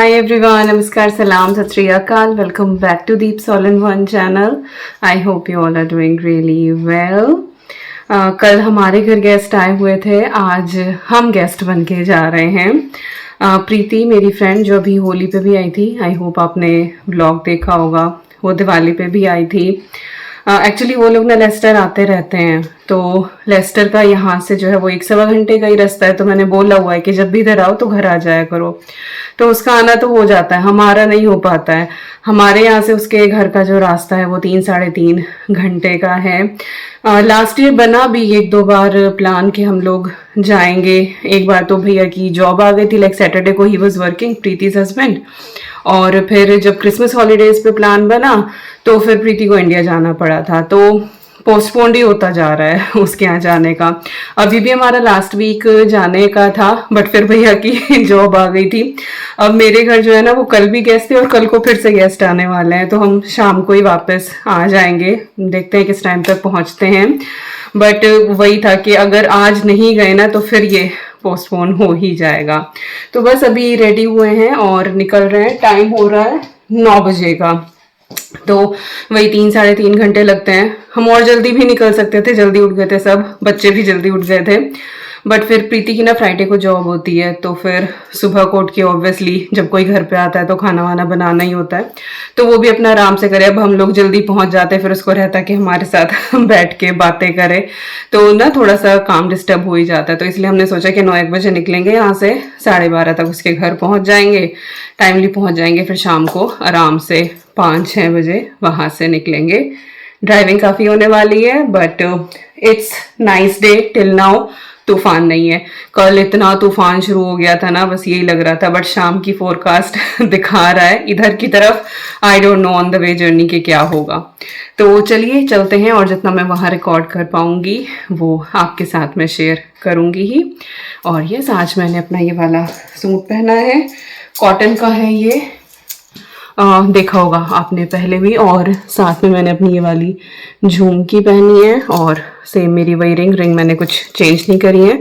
Hi everyone, Namaskar, Salam, Sat Shri Akal. Welcome back to Deep All in One channel. I hope you all are doing really well. कल हमारे घर guest आए हुए थे, आज हम गेस्ट बन के जा रहे हैं। प्रीति मेरी फ्रेंड जो अभी होली पे भी आई थी, आई होप आपने ब्लॉग देखा होगा, वो दिवाली पे भी आई थी। एक्चुअली वो लोग ना लेस्टर आते रहते हैं, तो लेस्टर का यहाँ से जो है वो 1-1.25 घंटे का ही रास्ता है। तो मैंने बोला हुआ है कि जब भी इधर आओ तो घर आ जाया करो, तो उसका आना तो हो जाता है, हमारा नहीं हो पाता है। हमारे यहाँ से उसके घर का जो रास्ता है वो 3-3.5 घंटे का है। लास्ट ईयर बना भी 1-2 बार प्लान कि हम लोग जाएंगे। एक बार तो भैया की जॉब आ गई थी, लाइक सैटरडे को ही वॉज वर्किंग, प्रीति's हस्बैंड। और फिर जब क्रिसमस हॉलीडेज पे प्लान बना तो फिर प्रीति को इंडिया जाना पड़ा था, तो पोस्टपोन्ड ही होता जा रहा है उसके यहाँ जाने का। अभी भी हमारा लास्ट वीक जाने का था, बट फिर भैया की जॉब आ गई थी। अब मेरे घर जो है ना वो कल भी गेस्ट थे और कल को फिर से गेस्ट आने वाले हैं, तो हम शाम को ही वापस आ जाएंगे। देखते हैं किस टाइम तक पहुंचते हैं। बट वही था कि अगर आज नहीं गए ना तो फिर ये पोस्टपोन हो ही जाएगा। तो बस अभी रेडी हुए हैं और निकल रहे हैं। टाइम हो रहा है 9 बजे का, तो वही 3-3.5 घंटे लगते हैं। हम और जल्दी भी निकल सकते थे, जल्दी उठ गए थे सब, बच्चे भी जल्दी उठ गए थे। बट फिर प्रीति की ना फ्राइडे को जॉब होती है, तो फिर सुबह को उठ के ऑब्वियसली जब कोई घर पे आता है तो खाना वाना बनाना ही होता है, तो वो भी अपना आराम से करे। अब हम लोग जल्दी पहुंच जाते हैं, फिर उसको रहता कि हमारे साथ बैठ के बातें करे, तो ना थोड़ा सा काम डिस्टर्ब हो ही जाता है। तो इसलिए हमने सोचा कि 9-1 बजे निकलेंगे यहाँ से, 12:30 तक उसके घर पहुंच जाएंगे, टाइमली पहुंच जाएंगे। फिर शाम को आराम से 5-6 बजे वहां से निकलेंगे। ड्राइविंग काफी होने वाली है, but it's nice day till now. तूफान नहीं है, कल इतना तूफान शुरू हो गया था ना, बस यही लग रहा था। बट शाम की फोरकास्ट दिखा रहा है इधर की तरफ, I don't know on the way journey के क्या होगा। तो चलिए चलते हैं, और जितना मैं वहाँ रिकॉर्ड कर पाऊंगी वो आपके साथ में शेयर करूंगी ही। और यस, आज मैंने अपना ये वाला सूट पहना है, कॉटन का है ये, देखा होगा आपने पहले भी। और साथ में मैंने अपनी ये वाली झुमकी पहनी है, और सेम मेरी वही रिंग मैंने कुछ चेंज नहीं करी है।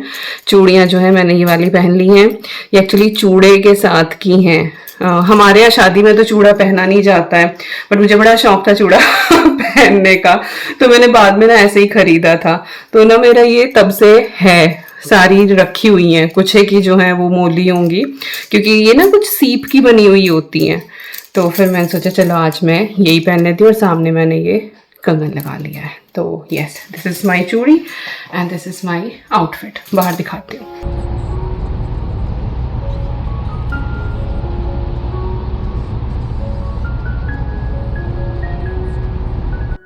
चूड़ियाँ जो है मैंने ये वाली पहन ली हैं, ये एक्चुअली चूड़े के साथ की हैं। हमारे यहाँ शादी में तो चूड़ा पहना नहीं जाता है, बट मुझे बड़ा शौक था चूड़ा पहनने का, तो मैंने बाद में ना ऐसे ही खरीदा था। तो ना मेरा ये तब से है, सारी रखी हुई हैं, कुछ है कि जो है वो मोली होंगी, क्योंकि ये ना कुछ सीप की बनी हुई होती हैं। तो फिर मैंने सोचा चलो आज मैं यही पहन लेती हूँ, और सामने मैंने ये कंगन लगा लिया है। तो यस, दिस इज माई चूड़ी and this is my outfit. बाहर दिखाती हूँ।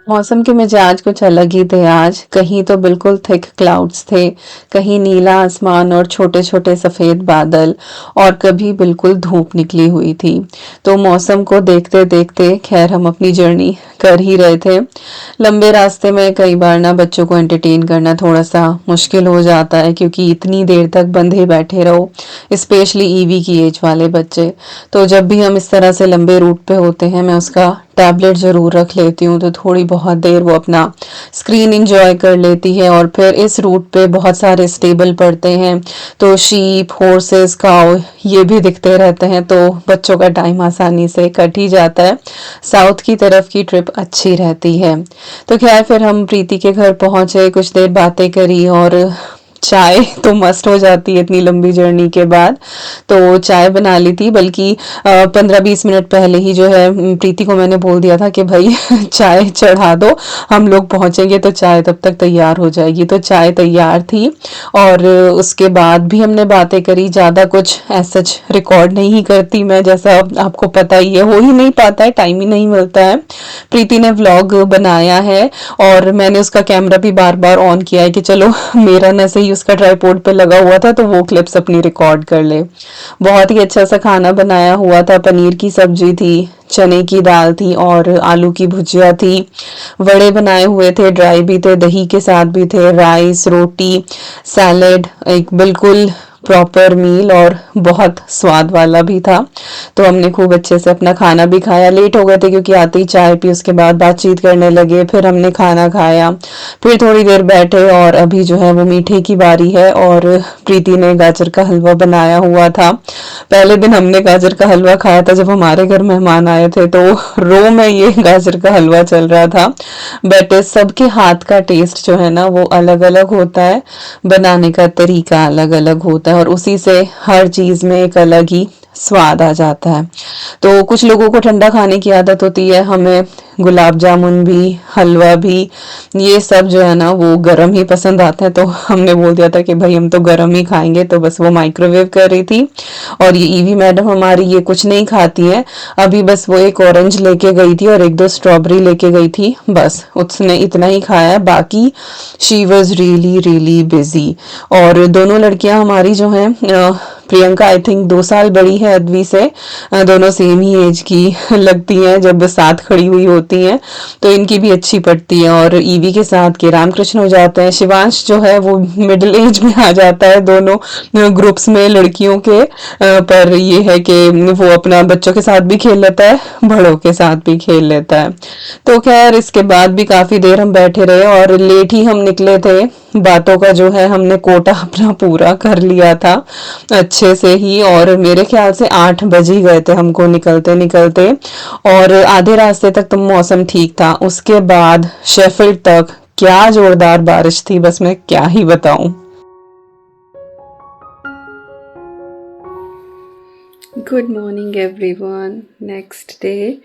मौसम के मिजाज कुछ अलग ही थे आज। कहीं तो बिल्कुल थिक क्लाउड्स थे, कहीं नीला आसमान और छोटे छोटे सफेद बादल, और कभी बिल्कुल धूप निकली हुई थी। तो मौसम को देखते देखते खैर हम अपनी जर्नी कर ही रहे थे। लंबे रास्ते में कई बार ना बच्चों को एंटरटेन करना थोड़ा सा मुश्किल हो जाता है, क्योंकि इतनी देर तक बंधे बैठे रहो, स्पेशली ईवी की एज वाले बच्चे। तो जब भी हम इस तरह से लंबे रूट पे होते हैं, मैं उसका टैबलेट ज़रूर रख लेती हूँ, तो थोड़ी बहुत देर वो अपना स्क्रीन इंजॉय कर लेती है। और फिर इस रूट पे बहुत सारे स्टेबल पड़ते हैं, तो शीप, हॉर्सेस, काउ ये भी दिखते रहते हैं, तो बच्चों का टाइम आसानी से कट ही जाता है। साउथ की तरफ की ट्रिप अच्छी रहती है। तो खैर फिर हम प्रीति के घर पहुंचे, कुछ देर बातें करी, और चाय तो मस्ट हो जाती है इतनी लंबी जर्नी के बाद, तो चाय बना ली थी। बल्कि 15-20 मिनट पहले ही जो है प्रीति को मैंने बोल दिया था कि भाई चाय चढ़ा दो, हम लोग पहुंचेंगे तो चाय तब तक तैयार हो जाएगी। तो चाय तैयार थी, और उसके बाद भी हमने बातें करी। ज़्यादा कुछ ऐसा रिकॉर्ड नहीं करती मैं, जैसा आपको पता ही है, हो ही नहीं पाता है, टाइम ही नहीं मिलता है। प्रीति ने व्लॉग बनाया है, और मैंने उसका कैमरा भी बार बार ऑन किया है कि चलो मेरा न सही उसका ट्राइपॉड पे लगा हुआ था, तो वो क्लिप्स अपनी रिकॉर्ड कर ले। बहुत ही अच्छा सा खाना बनाया हुआ था, पनीर की सब्जी थी, चने की दाल थी, और आलू की भुजिया थी। वड़े बनाए हुए थे, ड्राई भी थे, दही के साथ भी थे, राइस, रोटी, सैलेड, एक बिल्कुल प्रॉपर मील और बहुत स्वाद वाला भी था। तो हमने खूब अच्छे से अपना खाना भी खाया। लेट हो गए थे क्योंकि आते ही चाय पी, उसके बाद बातचीत करने लगे, फिर हमने खाना खाया, फिर थोड़ी देर बैठे और अभी जो है वो मीठे की बारी है। और प्रीति ने गाजर का हलवा बनाया हुआ था। पहले दिन हमने गाजर का हलवा खाया था जब हमारे घर मेहमान आए थे, तो रो में ये गाजर का हलवा चल रहा था। बट सबके हाथ का टेस्ट जो है ना वो अलग अलग होता है, बनाने का तरीका अलग अलग होता है और उसी से हर चीज में एक अलग ही स्वाद आ जाता है। तो कुछ लोगों को ठंडा खाने की आदत होती है, हमें गुलाब जामुन भी, हलवा भी, ये सब जो है ना वो गरम ही पसंद आता है। तो हमने बोल दिया था कि भाई हम तो गरम ही खाएंगे, तो बस वो माइक्रोवेव कर रही थी। और ये ईवी मैडम हमारी ये कुछ नहीं खाती है, अभी बस वो एक ऑरेंज लेके गई थी और एक दो स्ट्रॉबेरी लेके गई थी, बस उसने इतना ही खाया। बाकी she was really really busy. और दोनों लड़कियां हमारी जो हैं, प्रियंका आई थिंक 2 साल बड़ी है अद्वी से, दोनों सेम ही एज की लगती हैं जब साथ खड़ी हुई होती हैं, तो इनकी भी अच्छी पड़ती है। और ईवी के साथ के रामकृष्ण हो जाते हैं। शिवांश जो है वो मिडिल एज में आ जाता है दोनों ग्रुप्स में लड़कियों के, पर ये है कि वो अपना बच्चों के साथ भी खेल लेता है, बड़ों के साथ भी खेल लेता है। तो खैर इसके बाद भी काफी देर हम बैठे रहे और लेट ही हम निकले थे। बातों का जो है हमने कोटा अपना पूरा कर लिया था अच्छे से ही, और मेरे ख्याल से 8 बज ही गए थे हमको निकलते निकलते। और आधे रास्ते तक तो मौसम ठीक था, उसके बाद शेफिल्ड तक क्या जोरदार बारिश थी, बस मैं क्या ही बताऊं। Good morning everyone. Next day,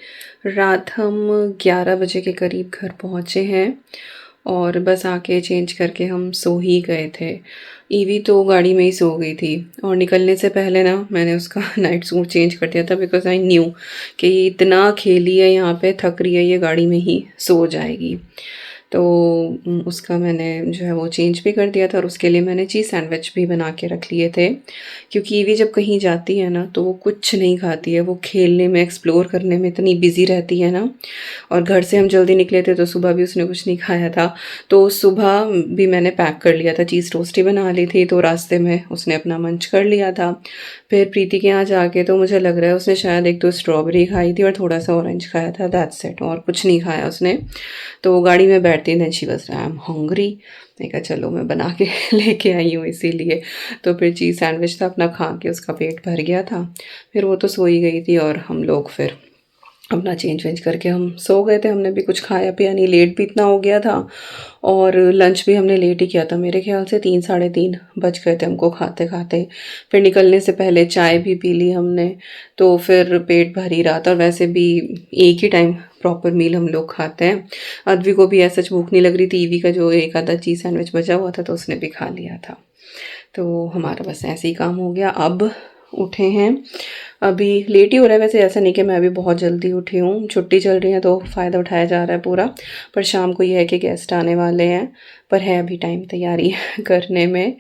रात हम 11 बजे के करीब घर पहुँचे हैं और बस आके चेंज करके हम सो ही गए थे। ईवी तो गाड़ी में ही सो गई थी और निकलने से पहले ना मैंने उसका नाइट सूट चेंज कर दिया था, बिकॉज आई न्यू कि ये इतना खेली है यहाँ पे, थक रही है, ये गाड़ी में ही सो जाएगी। तो उसका मैंने जो है वो चेंज भी कर दिया था और उसके लिए मैंने चीज़ सैंडविच भी बना के रख लिए थे, क्योंकि ईवी जब कहीं जाती है ना तो वो कुछ नहीं खाती है, वो खेलने में, एक्सप्लोर करने में इतनी बिजी रहती है ना। और घर से हम जल्दी निकले थे तो सुबह भी उसने कुछ नहीं खाया था, तो सुबह भी मैंने पैक कर लिया था, चीज़ टोस्ट ही बना ली थी, तो रास्ते में उसने अपना मंच कर लिया था। फिर प्रीति के यहाँ जाके तो मुझे लग रहा है उसने शायद 1-2 स्ट्रॉबेरी खाई थी और थोड़ा सा ऑरेंज खाया था, दैट्स इट, और कुछ नहीं खाया उसने। तो गाड़ी में बैठती then she was I am hungry, मैं कहा चलो मैं बना के लेके आई हूँ इसीलिए। तो फिर चीज़ सैंडविच था, अपना खा के उसका पेट भर गया था। फिर वो तो सो ही गई थी और हम लोग फिर अपना चेंज वेंज करके हम सो गए थे। हमने भी कुछ खाया पिया नहीं, लेट भी इतना हो गया था और लंच भी हमने लेट ही किया था, मेरे ख्याल से 3 साढ़े 3 बज गए थे हमको खाते खाते। फिर निकलने से पहले चाय भी पी ली हमने, तो फिर पेट भर ही रहा था। और वैसे भी एक ही टाइम प्रॉपर मील हम लोग खाते हैं। अद्वी को भी ऐसा भूख नहीं लग रही थी, ईवी का जो एक आधा चीज़ सैंडविच बचा हुआ था तो उसने भी खा लिया था। तो हमारा बस ऐसे ही काम हो गया। अब उठे हैं, अभी लेट ही हो रहा है, वैसे ऐसा नहीं कि मैं अभी बहुत जल्दी उठी हूँ, छुट्टी चल रही है तो फ़ायदा उठाया जा रहा है पूरा। पर शाम को ये है कि गेस्ट आने वाले हैं, पर है अभी टाइम तैयारी करने में।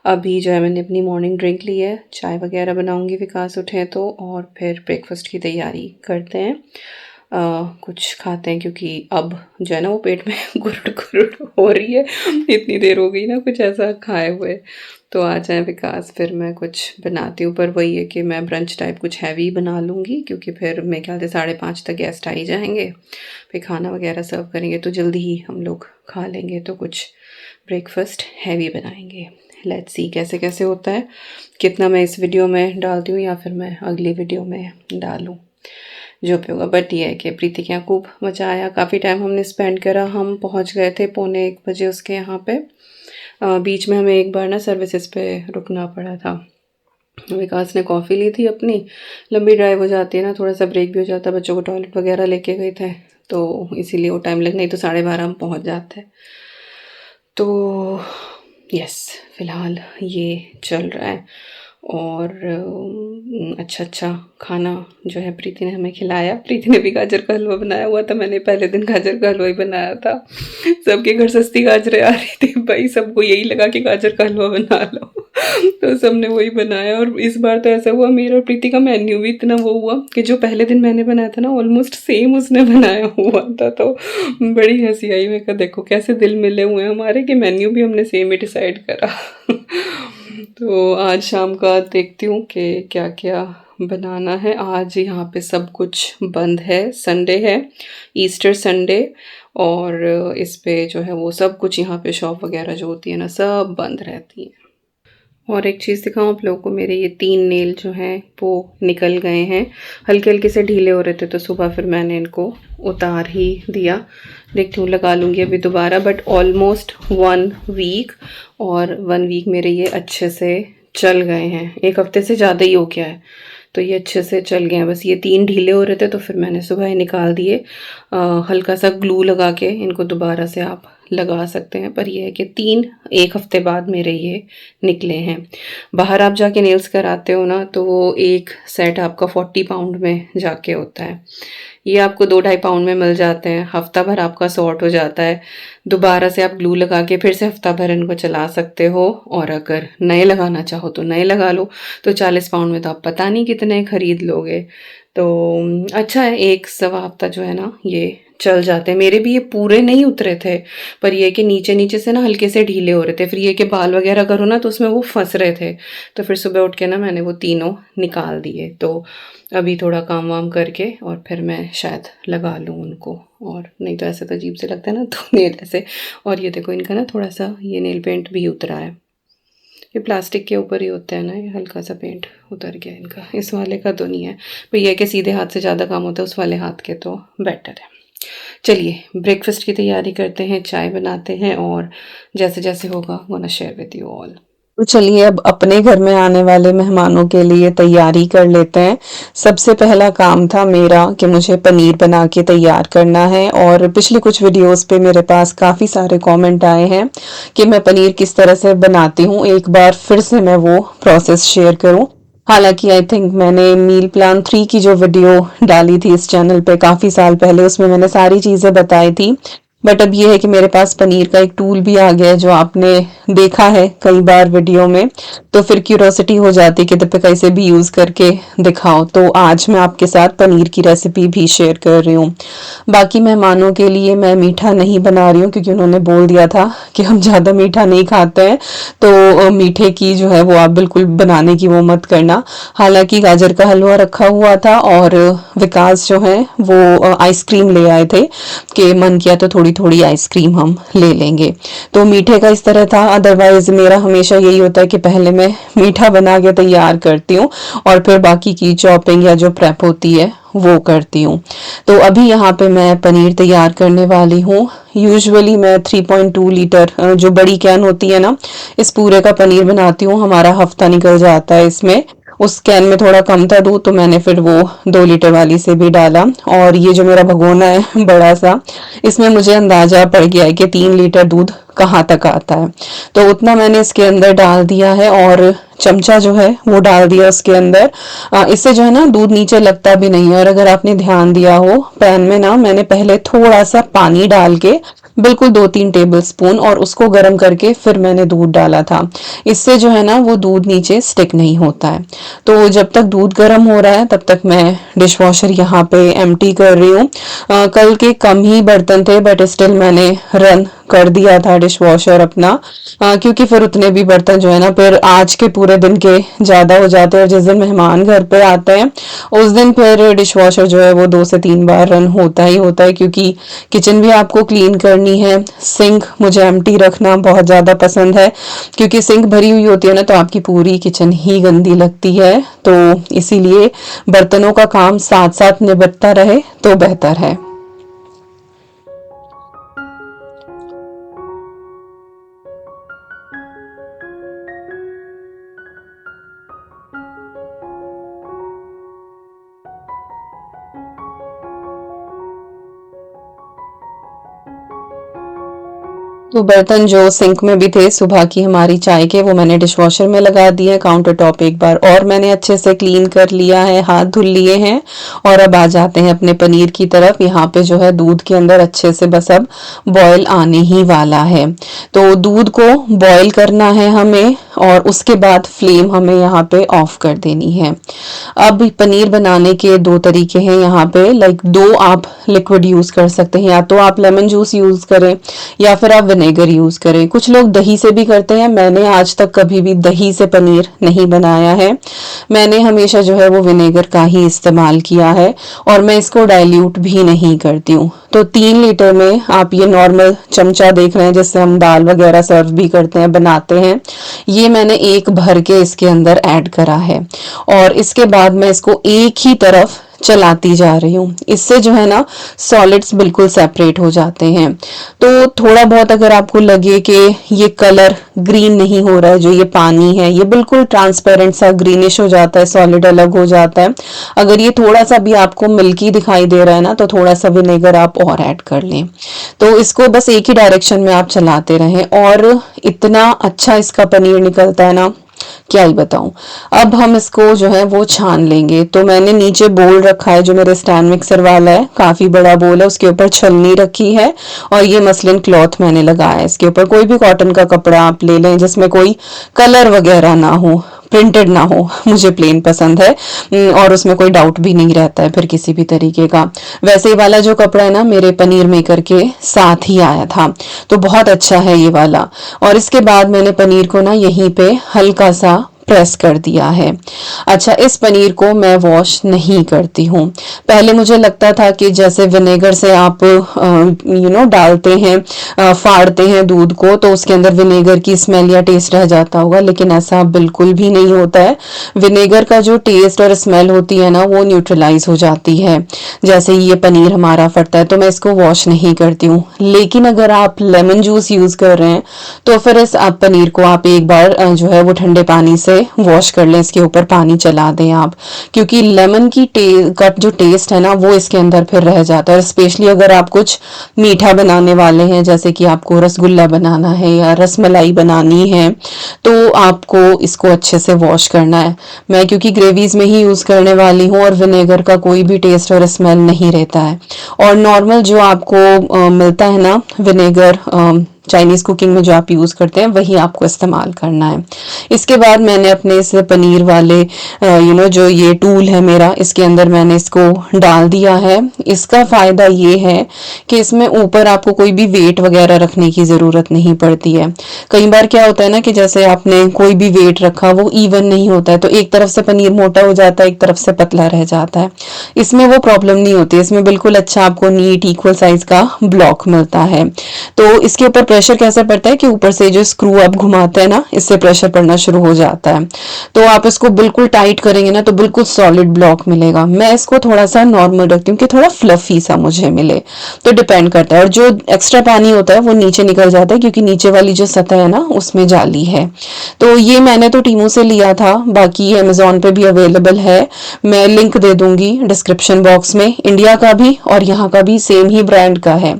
अभी जो है मैंने अपनी मॉर्निंग ड्रिंक ली है, चाय वगैरह बनाऊँगी विकास उठे तो, और फिर ब्रेकफास्ट की तैयारी करते हैं। कुछ खाते हैं क्योंकि अब जो है ना वो पेट में गुरुड़ गुरुड़ हो रही है, इतनी देर हो गई ना कुछ ऐसा खाए हुए। तो आ जाए विकास, फिर मैं कुछ बनाती हूँ, पर वही है कि मैं ब्रंच टाइप कुछ हैवी बना लूँगी, क्योंकि फिर मेरे ख्याल से 5:30 तक गेस्ट आ ही जाएंगे, फिर खाना वगैरह सर्व करेंगे तो जल्दी ही हम लोग खा लेंगे। तो कुछ ब्रेकफास्ट हैवी बनाएंगे। लेट्स सी कैसे कैसे होता है, कितना मैं इस वीडियो में डालती हूँ या फिर मैं अगली वीडियो में डालूँ, जो भी होगा। बट ये है कि प्रीति के यहाँ खूब मज़ा आया, काफ़ी टाइम हमने स्पेंड करा। हम पहुँच गए थे 1:45 बजे उसके यहाँ पे। बीच में हमें एक बार ना सर्विसेज पे रुकना पड़ा था, विकास ने कॉफ़ी ली थी अपनी, लंबी ड्राइव हो जाती है ना, थोड़ा सा ब्रेक भी हो जाता है, बच्चों को टॉयलेट वगैरह लेके गए थे तो इसीलिए वो टाइम लग, नहीं तो 12:30 हम पहुँच जाते। तो यस, फ़िलहाल ये चल रहा है। और अच्छा खाना जो है प्रीति ने हमें खिलाया। प्रीति ने भी गाजर का हलवा बनाया हुआ था, मैंने पहले दिन गाजर का हलवा ही बनाया था। सबके घर सस्ती गाजरें आ रही थी, भाई सबको यही लगा कि गाजर का हलवा बना लो तो सबने वही बनाया। और इस बार तो ऐसा हुआ, मेरा और प्रीति का मेन्यू भी इतना वो हुआ कि जो पहले दिन मैंने बनाया था ना ऑलमोस्ट सेम उसने बनाया हुआ था। तो बड़ी हंसी आई, मैं कहा देखो कैसे दिल मिले हुए हैं हमारे कि मेन्यू भी हमने सेम ही डिसाइड करा तो आज शाम का देखती हूँ कि क्या क्या बनाना है। आज यहाँ पे सब कुछ बंद है, संडे है, ईस्टर संडे, और इस पे जो है वो सब कुछ यहाँ पे शॉप वगैरह जो होती है ना सब बंद रहती है। और एक चीज़ दिखाऊं आप लोगों को, मेरे ये 3 नेल जो हैं वो निकल गए हैं, हल्के हल्के से ढीले हो रहे थे, तो सुबह फिर मैंने इनको उतार ही दिया। देखती हूँ लगा लूँगी अभी दोबारा, बट ऑलमोस्ट 1 वीक, और 1 वीक मेरे ये अच्छे से चल गए हैं, 1 हफ्ते से ज़्यादा ही हो गया है, तो ये अच्छे से चल गए हैं। बस ये 3 ढीले हो रहे थे तो फिर मैंने सुबह ही निकाल दिए। हल्का सा ग्लू लगा के इनको दोबारा से आप लगा सकते हैं, पर यह है कि 1 हफ्ते बाद मेरे ये निकले हैं। बाहर आप जाके नेल्स कराते हो ना, तो वो एक सेट आपका 40 पाउंड में जाके होता है, ये आपको 2-2.5 पाउंड में मिल जाते हैं। हफ्ता भर आपका सॉर्ट हो जाता है, दोबारा से आप ग्लू लगा के फिर से हफ्ता भर इनको चला सकते हो, और अगर नए लगाना चाहो तो नए लगा लो। तो 40 पाउंड में तो आप पता नहीं कितने खरीद लोगे। तो अच्छा है, 1 सवा हफ्ता जो है ना ये चल जाते हैं। मेरे भी ये पूरे नहीं उतरे थे, पर ये कि नीचे नीचे से ना हल्के से ढीले हो रहे थे, फिर ये कि बाल वगैरह करो ना तो उसमें वो फंस रहे थे, तो फिर सुबह उठ के ना मैंने वो तीनों निकाल दिए। तो अभी थोड़ा काम वाम करके और फिर मैं शायद लगा लूँ उनको, और नहीं तो ऐसे तो अजीब से लगता है ना तो नेल ऐसे। और ये देखो इनका ना थोड़ा सा ये नेल पेंट भी उतरा है, ये प्लास्टिक के ऊपर ही होता है ना, ये हल्का सा पेंट उतर गया इनका, इस वाले का तो नहीं है। पर यह कि सीधे हाथ से ज़्यादा काम होता है उस वाले हाथ के, तो बेटर है। चलिए ब्रेकफास्ट की तैयारी करते हैं, चाय बनाते हैं, और जैसे जैसे होगा gonna share with you all. तो चलिए अब अपने घर में आने वाले मेहमानों के लिए तैयारी कर लेते हैं। सबसे पहला काम था मेरा कि मुझे पनीर बना के तैयार करना है, और पिछली कुछ वीडियोस पे मेरे पास काफ़ी सारे कमेंट आए हैं कि मैं पनीर किस तरह से बनाती हूँ, एक बार फिर से मैं वो प्रोसेस शेयर करूँ। हालांकि आई थिंक मैंने मील प्लान 3 की जो वीडियो डाली थी इस चैनल पे काफ़ी साल पहले, उसमें मैंने सारी चीज़ें बताई थी। बट अब ये है कि मेरे पास पनीर का एक टूल भी आ गया है जो आपने देखा है कई बार वीडियो में, तो फिर क्यूरोसिटी हो जाती है कि दीपिका इसे भी यूज़ करके दिखाओ। तो आज मैं आपके साथ पनीर की रेसिपी भी शेयर कर रही हूँ। बाकी मेहमानों के लिए मैं मीठा नहीं बना रही हूँ क्योंकि उन्होंने बोल दिया था कि हम ज़्यादा मीठा नहीं खाते हैं, तो मीठे की जो है वो आप बिल्कुल बनाने की वो मत करना। हालांकि गाजर का हलवा रखा हुआ था, और विकास जो है वो आइसक्रीम ले आए थे कि मन किया तो थोड़ी थोड़ी आइसक्रीम हम ले लेंगे। तो मीठे का इस तरह था। अदरवाइज मेरा हमेशा यही होता है कि पहले मैं मीठा बना के तैयार करती हूँ और फिर बाकी की चॉपिंग या जो प्रेप होती है वो करती हूँ। तो अभी यहाँ पे मैं पनीर तैयार करने वाली हूँ। यूजुअली मैं 3.2 लीटर जो बड़ी कैन होती है ना, इस पूरे का पनीर बनाती हूँ, हमारा हफ्ता निकल जाता है इसमें। उस कैन में थोड़ा कम था दूध, तो मैंने फिर वो 2 लीटर वाली से भी डाला। और ये जो मेरा भगोना है बड़ा सा, इसमें मुझे अंदाजा पड़ गया है कि 3 लीटर दूध कहाँ तक आता है, तो उतना मैंने इसके अंदर डाल दिया है। और चमचा जो है वो डाल दिया उसके अंदर। इससे जो है ना दूध नीचे लगता भी नहीं है। और अगर आपने ध्यान दिया हो, पैन में ना मैंने पहले थोड़ा सा पानी डाल के बिल्कुल 2-3 टेबल स्पून, और उसको गर्म करके फिर मैंने दूध डाला था। इससे जो है ना वो दूध नीचे स्टिक नहीं होता है। तो जब तक दूध गर्म हो रहा है तब तक मैं डिश वॉशर यहाँ पे एम्प्टी कर रही हूँ। कल के कम ही बर्तन थे, बट स्टिल मैंने रन कर दिया था डिश वॉशर अपना, क्योंकि फिर उतने भी बर्तन जो है ना फिर आज के पूरे दिन के ज्यादा हो जाते हैं, और जिस दिन मेहमान घर पे आते हैं उस दिन फिर डिश वॉशर जो है वो 2 से 3 बार रन होता ही होता है, क्योंकि किचन भी आपको क्लीन करनी है। सिंक मुझे एम्प्टी रखना बहुत ज्यादा पसंद है, क्योंकि सिंक भरी हुई होती है ना तो आपकी पूरी किचन ही गंदी लगती है। तो इसीलिए बर्तनों का काम साथ साथ निपटता रहे तो बेहतर है। तो बर्तन जो सिंक में भी थे सुबह की हमारी चाय के, वो मैंने डिश वॉशर में लगा दिए। काउंटर टॉप एक बार और मैंने अच्छे से क्लीन कर लिया है, हाथ धुल लिए हैं। और अब आ जाते हैं अपने पनीर की तरफ। यहाँ पे जो है दूध के अंदर अच्छे से बस अब बॉयल आने ही वाला है, तो दूध को बॉयल करना है हमें, और उसके बाद फ्लेम हमें यहाँ पे ऑफ कर देनी है। अब पनीर बनाने के 2 तरीके हैं यहाँ पे, लाइक 2 आप लिक्विड यूज कर सकते हैं, या तो आप लेमन जूस यूज करें या फिर आप विनेगर यूज करें। कुछ लोग दही से भी करते हैं, मैंने आज तक कभी भी दही से पनीर नहीं बनाया है। मैंने हमेशा जो है वो विनेगर का ही इस्तेमाल किया है और मैं इसको डाइल्यूट भी नहीं करती हूँ। तो 3 लीटर में आप ये नॉर्मल चमचा देख रहे हैं जिससे हम दाल वगैरह सर्व भी करते हैं, बनाते हैं, ये मैंने एक भर के इसके अंदर ऐड करा है और इसके बाद मैं इसको एक ही तरफ चलाती जा रही हूँ। इससे जो है ना सॉलिड्स बिल्कुल सेपरेट हो जाते हैं। तो थोड़ा बहुत अगर आपको लगे कि ये कलर ग्रीन नहीं हो रहा है, जो ये पानी है ये बिल्कुल ट्रांसपेरेंट सा ग्रीनिश हो जाता है, सॉलिड अलग हो जाता है, अगर ये थोड़ा सा भी आपको मिल्की दिखाई दे रहा है ना, तो थोड़ा सा विनेगर आप और ऐड कर लें। तो इसको बस एक ही डायरेक्शन में आप चलाते रहें और इतना अच्छा इसका पनीर निकलता है ना, क्या ही बताऊं। अब हम इसको जो है वो छान लेंगे। तो मैंने नीचे बोल रखा है जो मेरे स्टैंड मिक्सर वाला है, काफी बड़ा बोल है, उसके ऊपर छलनी रखी है और ये मसलिन क्लॉथ मैंने लगाया है इसके ऊपर। कोई भी कॉटन का कपड़ा आप ले लें जिसमें कोई कलर वगैरह ना हो, प्रिंटेड ना हो, मुझे प्लेन पसंद है और उसमें कोई डाउट भी नहीं रहता है फिर किसी भी तरीके का। वैसे ही वाला जो कपड़ा है ना मेरे पनीर मेकर के साथ ही आया था, तो बहुत अच्छा है ये वाला। और इसके बाद मैंने पनीर को ना यहीं पे हल्का सा प्रेस कर दिया है। अच्छा, इस पनीर को मैं वॉश नहीं करती हूँ। पहले मुझे लगता था कि जैसे विनेगर से आप डालते हैं, फाड़ते हैं दूध को, तो उसके अंदर विनेगर की स्मेल या टेस्ट रह जाता होगा, लेकिन ऐसा बिल्कुल भी नहीं होता है। विनेगर का जो टेस्ट और स्मेल होती है ना वो न्यूट्रलाइज हो जाती है जैसे ही ये पनीर हमारा फटता है। तो मैं इसको वॉश नहीं करती हूँ। लेकिन अगर आप लेमन जूस यूज कर रहे हैं तो फिर इस आप पनीर को आप एक बार जो है वो ठंडे पानी से वॉश कर लें, इसके ऊपर पानी चला दें आप, क्योंकि लेमन की का जो टेस्ट है ना वो इसके अंदर फिर रह जाता है। और स्पेशली अगर आप कुछ मीठा बनाने वाले हैं, जैसे कि आपको रसगुल्ला बनाना है या रसमलाई बनानी है, तो आपको इसको अच्छे से वॉश करना है। मैं क्योंकि ग्रेवीज में ही यूज करने वाली हूँ और विनेगर का कोई भी टेस्ट और स्मेल नहीं रहता है। और नॉर्मल जो आपको मिलता है ना विनेगर चाइनीज कुकिंग में जो आप यूज करते हैं वही आपको इस्तेमाल करना है। इसके बाद मैंने अपने इस पनीर वाले जो ये टूल है मेरा, इसके अंदर मैंने इसको डाल दिया है। इसका फायदा ये है कि इसमें ऊपर आपको कोई भी वेट वगैरह रखने की जरूरत नहीं पड़ती है। कई बार क्या होता है ना कि जैसे आपने कोई भी वेट रखा वो इवन नहीं होता है, तो एक तरफ से पनीर मोटा हो जाता है, एक तरफ से पतला रह जाता है। इसमें वो प्रॉब्लम नहीं होती, इसमें बिल्कुल अच्छा आपको नीट इक्वल साइज का ब्लॉक मिलता है। तो इसके ऊपर प्रेशर कैसे पड़ता है कि ऊपर से जो स्क्रू आप घुमाते हैं ना, इससे प्रेशर पड़ना शुरू हो जाता है। तो आप इसको बिल्कुल टाइट करेंगे ना तो बिल्कुल सॉलिड ब्लॉक मिलेगा। मैं इसको थोड़ा सा नॉर्मल रखती हूँ कि थोड़ा फ्लफी सा मुझे मिले, तो डिपेंड करता है। और जो एक्स्ट्रा पानी होता है वो नीचे निकल जाता है क्योंकि नीचे वाली जो सतह है ना उसमें जाली है। तो ये मैंने तो टीमू से लिया था, बाकी ये अमेजोन पे भी अवेलेबल है, मैं लिंक दे दूंगी डिस्क्रिप्शन बॉक्स में। इंडिया का भी और यहाँ का भी सेम ही ब्रांड का है।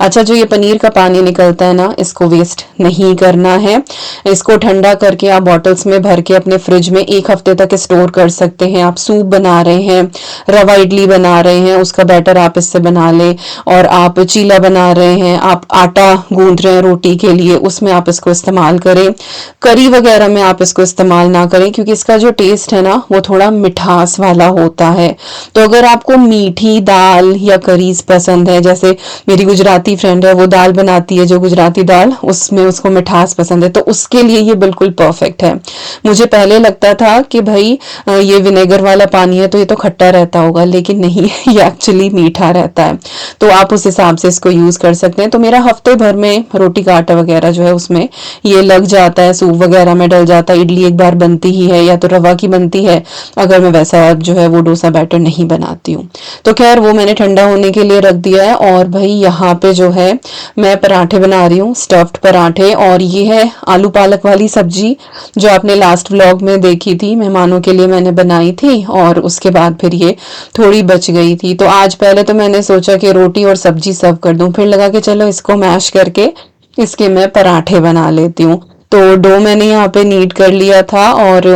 अच्छा, जो ये पनीर का पानी निकलता है ना इसको वेस्ट नहीं करना है। इसको ठंडा करके आप बॉटल्स में भर के अपने फ्रिज में 1 हफ्ते तक स्टोर कर सकते हैं। आप सूप बना रहे हैं, रवा इडली बना रहे हैं, उसका बैटर आप इससे बना लें। और आप चीला बना रहे हैं, आप आटा गूंद रहे हैं रोटी के लिए, उसमें आप इसको इस्तेमाल करें। करी वगैरह में आप इसको इस्तेमाल ना करें क्योंकि इसका जो टेस्ट है ना वो थोड़ा मिठास वाला होता है। तो अगर आपको मीठी दाल या करीज पसंद है, जैसे मेरी गुजराती फ्रेंड है वो दाल बनाती है जो गुजराती दाल, उसमें उसको मिठास पसंद है, तो उसके लिए ये बिल्कुल परफेक्ट है। मुझे पहले लगता था कि भाई ये विनेगर वाला पानी है तो ये तो खट्टा रहता होगा, लेकिन नहीं, ये एक्चुअली मीठा रहता है। तो आप उस हिसाब से इसको यूज कर सकते हैं। तो मेरा हफ्ते भर में रोटी का आटा वगैरह जो है उसमें ये लग जाता है, सूप वगैरह में डल जाता है, इडली एक बार बनती ही है या तो रवा की बनती है, अगर मैं वैसा जो है वो डोसा बैटर नहीं बनाती हूँ। तो खैर वो मैंने ठंडा होने के लिए रख दिया है। और भाई यहाँ पे जो है मैं पराठे बना रही हूँ, स्टफ्ड पराठे। और ये है आलू पालक वाली सब्जी जो आपने लास्ट व्लॉग में देखी थी, मेहमानों के लिए मैंने बनाई थी और उसके बाद फिर ये थोड़ी बच गई थी। तो आज पहले तो मैंने सोचा कि रोटी और सब्जी सर्व कर दूं, फिर लगा कि चलो इसको मैश करके इसके मैं पराठे बना लेती हूँ। तो डो मैंने यहाँ पे नीड कर लिया था और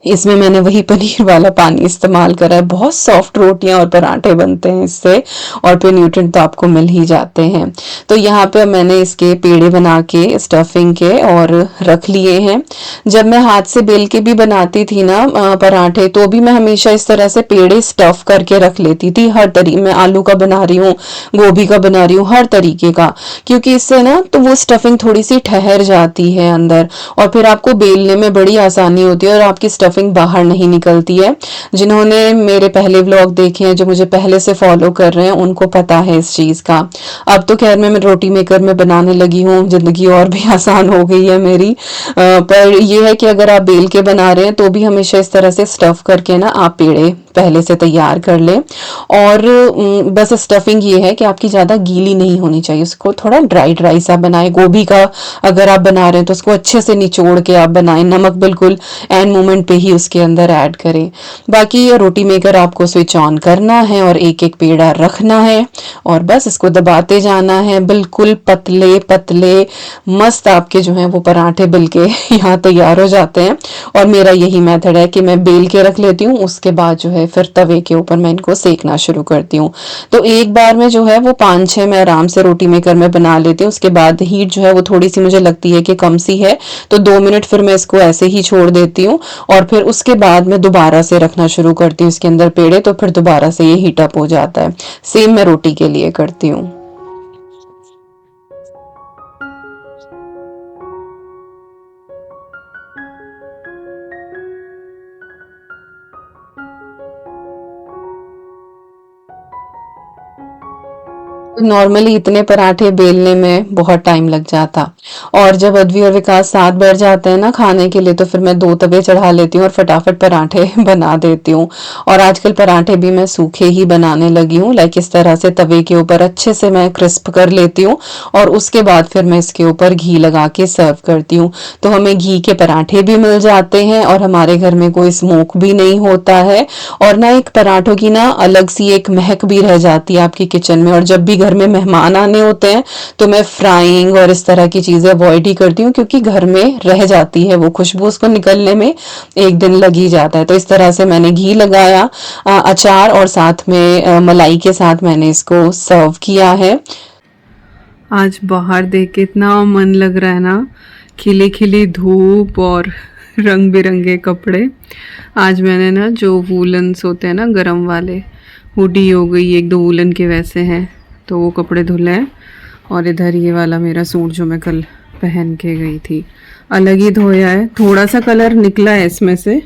इसमें मैंने वही पनीर वाला पानी इस्तेमाल करा है। बहुत सॉफ्ट रोटियां और पराठे बनते हैं इससे, और फिर न्यूट्रिएंट तो आपको मिल ही जाते हैं। तो यहाँ पे मैंने इसके पेड़े बना के स्टफिंग के और रख लिए हैं। जब मैं हाथ से बेल के भी बनाती थी ना पराठे, तो भी मैं हमेशा इस तरह से पेड़े स्टफ करके रख लेती थी। हर तरीके, मैं आलू का बना रही हूँ, गोभी का बना रही हूँ, हर तरीके का, क्योंकि इससे ना तो वो स्टफिंग थोड़ी सी ठहर जाती है अंदर, और फिर आपको बेलने में बड़ी आसानी होती है और आपकी स्टफिंग बाहर नहीं निकलती है। जिन्होंने मेरे पहले व्लॉग देखे हैं, जो मुझे पहले से फॉलो कर रहे हैं, उनको पता है इस चीज़ का। अब तो खैर मैं रोटी मेकर में बनाने लगी हूँ, ज़िंदगी और भी आसान हो गई है मेरी। पर ये है कि अगर आप बेल के बना रहे हैं तो भी हमेशा इस तरह से स्टफ करके ना आप पेड़े पहले से तैयार कर लें। और बस स्टफिंग ये है कि आपकी ज़्यादा गीली नहीं होनी चाहिए, उसको थोड़ा ड्राई ड्राई सा बनाएं। गोभी का अगर आप बना रहे हैं तो उसको अच्छे से निचोड़ के आप बनाएं, नमक बिल्कुल एंड मोमेंट पे ही उसके अंदर ऐड करें। बाकी ये रोटी मेकर आपको स्विच ऑन करना है और एक एक पेड़ा रखना है, और बस इसको दबाते जाना है। बिल्कुल पतले पतले मस्त आपके जो हैं वो पराठे बिल के यहाँ तैयार हो जाते हैं। और मेरा यही मेथड है कि मैं बेल के रख लेती हूँ, उसके बाद जो है फिर तवे के ऊपर मैं इनको सेकना शुरू करती हूँ। तो एक बार में जो है वो 5-6 मैं आराम से रोटी मेकर में बना लेती हूँ। उसके बाद हीट जो है वो थोड़ी सी मुझे लगती है कि कम सी है, तो 2 मिनट फिर मैं इसको ऐसे ही छोड़ देती हूँ, और फिर उसके बाद मैं दोबारा से रखना शुरू करती हूँ इसके अंदर पेड़े, तो फिर दोबारा से ये हीट अप हो जाता है। सेम मैं रोटी के लिए करती हूँ। नॉर्मली इतने पराठे बेलने में बहुत टाइम लग जाता, और जब अद्वी और विकास साथ बैठ जाते हैं ना खाने के लिए, तो फिर मैं 2 तवे चढ़ा लेती हूँ और फटाफट पराठे बना देती हूँ। और आजकल पराठे भी मैं सूखे ही बनाने लगी हूँ, लाइक इस तरह से तवे के ऊपर अच्छे से मैं क्रिस्प कर लेती हूँ, और उसके बाद फिर मैं इसके ऊपर घी लगा के सर्व करती हूँ। तो हमें घी के पराठे भी मिल जाते हैं और हमारे घर में कोई स्मोक भी नहीं होता है, और ना एक पराठों की ना अलग सी एक महक भी रह जाती है आपकी किचन में। और जब भी घर में मेहमान आने होते हैं तो मैं फ्राइंग और इस तरह की चीजें अवॉइड ही करती हूँ, क्योंकि घर में रह जाती है वो खुशबू, उसको निकलने में एक दिन लग ही जाता है। तो इस तरह से मैंने घी लगाया, अचार और साथ में मलाई के साथ मैंने इसको सर्व किया है। आज बाहर देख के इतना मन लग रहा है ना, खिली खिली धूप और रंग बिरंगे कपड़े। आज मैंने ना जो वूलन्स होते हैं ना गरम वाले, हुडी हो गई, एक दो वूलन के वैसे हैं, तो वो कपड़े धुले हैं। और इधर ये वाला मेरा सूट जो मैं कल पहन के गई थी, अलग ही धोया है। थोड़ा सा कलर निकला है इसमें से,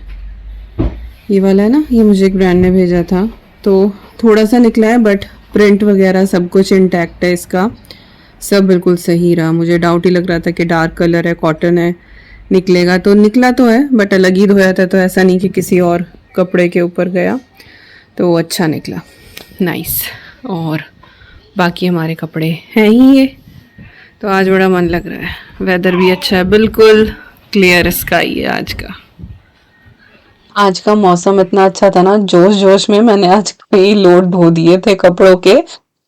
ये वाला है ना, ये मुझे एक ब्रांड ने भेजा था, तो थोड़ा सा निकला है, बट प्रिंट वगैरह सब कुछ इंटैक्ट है इसका, सब बिल्कुल सही रहा। मुझे डाउट ही लग रहा था कि डार्क कलर है, कॉटन है, निकलेगा, तो निकला तो है, बट अलग ही धोया था, तो ऐसा नहीं कि किसी और कपड़े के ऊपर गया, तो अच्छा निकला, नाइस। और बाकी हमारे कपड़े हैं ही ये। तो आज बड़ा मन लग रहा है, वेदर भी अच्छा है, बिल्कुल क्लियर स्काई है आज का। आज का मौसम इतना अच्छा था ना, जोश जोश में मैंने आज कई लोड धो दिए थे कपड़ों के,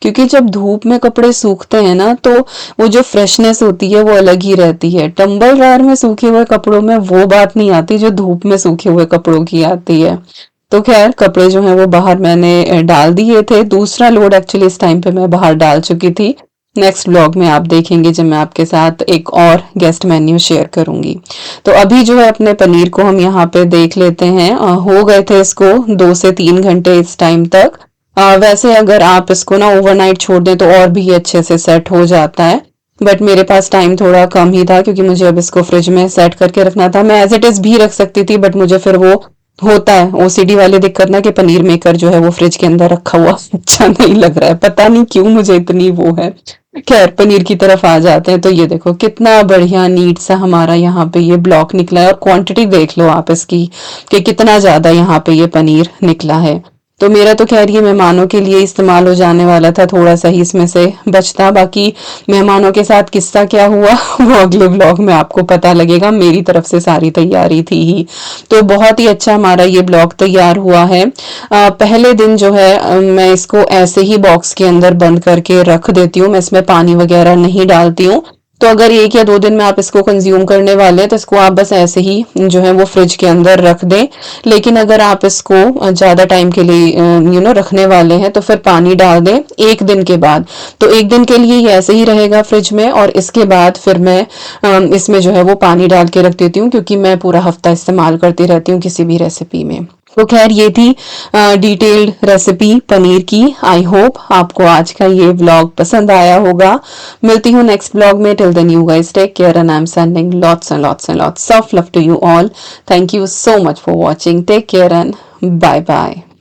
क्योंकि जब धूप में कपड़े सूखते हैं ना, तो वो जो फ्रेशनेस होती है वो अलग ही रहती है। टंबल ड्रायर में सूखे हुए कपड़ों में वो बात नहीं आती जो धूप में सूखे हुए कपड़ों की आती है। तो खैर कपड़े जो हैं वो बाहर मैंने डाल दिए थे। दूसरा लोड एक्चुअली इस टाइम पे मैं बाहर डाल चुकी थी। नेक्स्ट ब्लॉग में आप देखेंगे जब मैं आपके साथ एक और गेस्ट मेन्यू शेयर करूंगी। तो अभी जो है अपने पनीर को हम यहाँ पे देख लेते हैं। हो गए थे इसको 2 से 3 घंटे इस टाइम तक। वैसे अगर आप इसको ना ओवरनाइट छोड़ दें तो और भी अच्छे से सेट हो जाता है, बट मेरे पास टाइम थोड़ा कम ही था, क्योंकि मुझे अब इसको फ्रिज में सेट करके रखना था। मैं एज इट इज भी रख सकती थी, बट मुझे फिर वो होता है ओसीडी वाली दिक्कत ना, कि पनीर मेकर जो है वो फ्रिज के अंदर रखा हुआ अच्छा नहीं लग रहा है, पता नहीं क्यों मुझे इतनी वो है। खैर पनीर की तरफ आ जाते हैं। तो ये देखो कितना बढ़िया नीट सा हमारा यहाँ पे ये ब्लॉक निकला है, और क्वांटिटी देख लो आप इसकी कि कितना ज्यादा यहाँ पे ये पनीर निकला है। तो मेरा तो खैर ये मेहमानों के लिए इस्तेमाल हो जाने वाला था, थोड़ा सा ही इसमें से बचता। बाकी मेहमानों के साथ किस्सा क्या हुआ वो अगले ब्लॉग में आपको पता लगेगा। मेरी तरफ से सारी तैयारी थी ही। तो बहुत ही अच्छा हमारा ये ब्लॉग तैयार हुआ है। पहले दिन जो है मैं इसको ऐसे ही बॉक्स के अंदर बंद करके रख देती हूँ, मैं इसमें पानी वगैरह नहीं डालती हूँ। तो अगर 1 या 2 दिन में आप इसको कंज्यूम करने वाले हैं तो इसको आप बस ऐसे ही जो है वो फ्रिज के अंदर रख दें। लेकिन अगर आप इसको ज़्यादा टाइम के लिए रखने वाले हैं तो फिर पानी डाल दें 1 दिन के बाद। तो 1 दिन के लिए ये ऐसे ही रहेगा फ्रिज में, और इसके बाद फिर मैं इसमें जो है वो पानी डाल के रख देती हूँ, क्योंकि मैं पूरा हफ्ता इस्तेमाल करती रहती हूँ किसी भी रेसिपी में। तो खैर ये थी डिटेल्ड रेसिपी पनीर की। आई होप आपको आज का ये व्लॉग पसंद आया होगा। मिलती हूँ नेक्स्ट व्लॉग में। Till then you guys take care and I am sending lots and lots and lots of love to you all. Thank you so much for watching. Take care and bye bye.